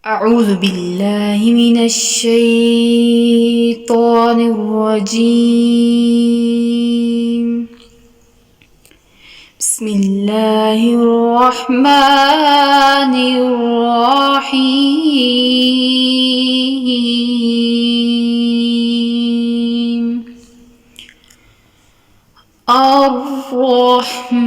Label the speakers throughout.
Speaker 1: أعوذ بالله من الشيطان الرجيم. بسم الله الرحمن الرحيم. الرحمن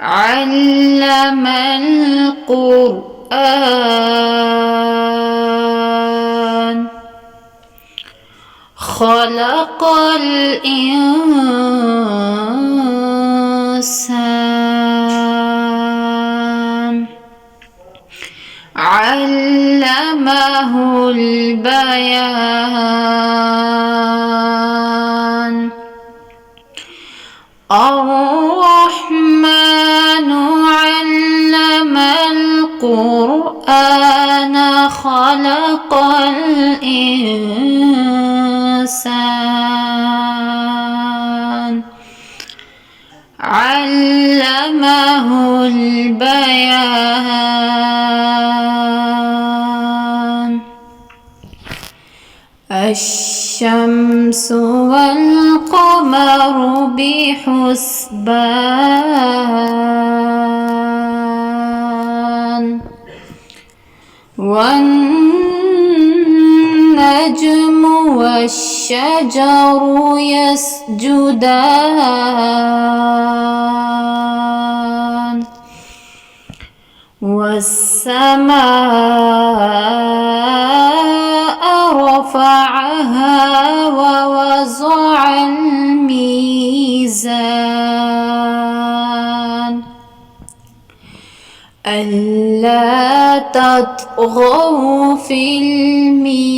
Speaker 1: علم القرآن خلق الإنسان علمه البيان. الرحمن علم القرآن خلق الإنسان علمه البيان. الشمس والقمر بحسبان والنجم والشجر يسجدان والسماء رفعها ووضع الميزان ألا تطغوا في الميزان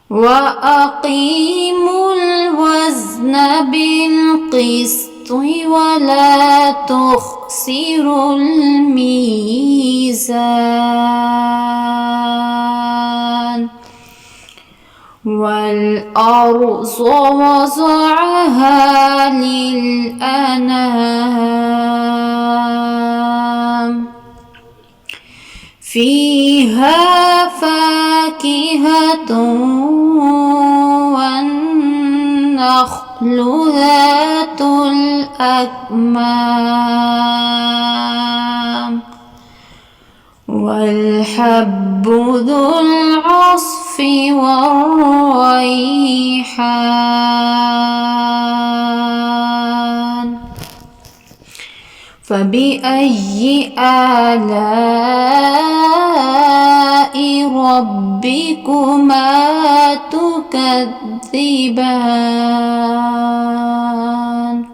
Speaker 1: وأقيموا الوزن بالقسط ولا تخسروا الميزان. والأرض وضعها للأنام فيها فاكهة والنخل ذات الأكمام والحب ذو العصف والريحان. فبأي آلاء ربكما تكذبان.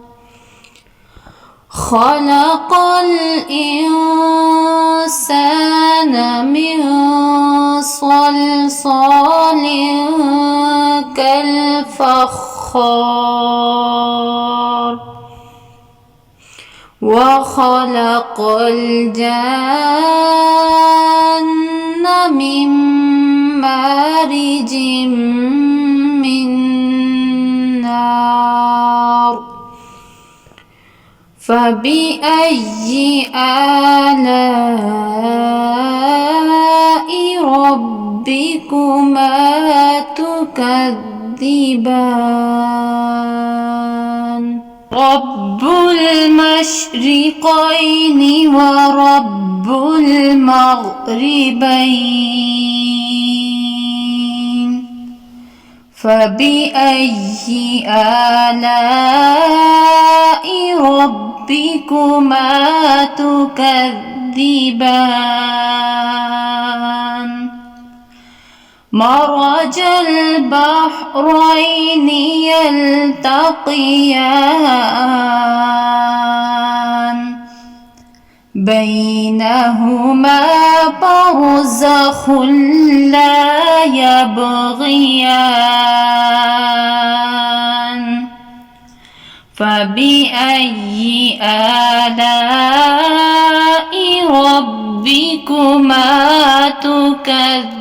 Speaker 1: خلق الإنسان من صلصال كالفخار وخلق الجن من مارج من نار. فبأي آلاء ربكما تكذبان. رب المشرقين ورب المغربين. فبأي آلاء ربكما تكذبان. مرج البحرين يلتقيان بينهما برزخ لا يبغيان. فبأي آلاء ربكما تكذبان.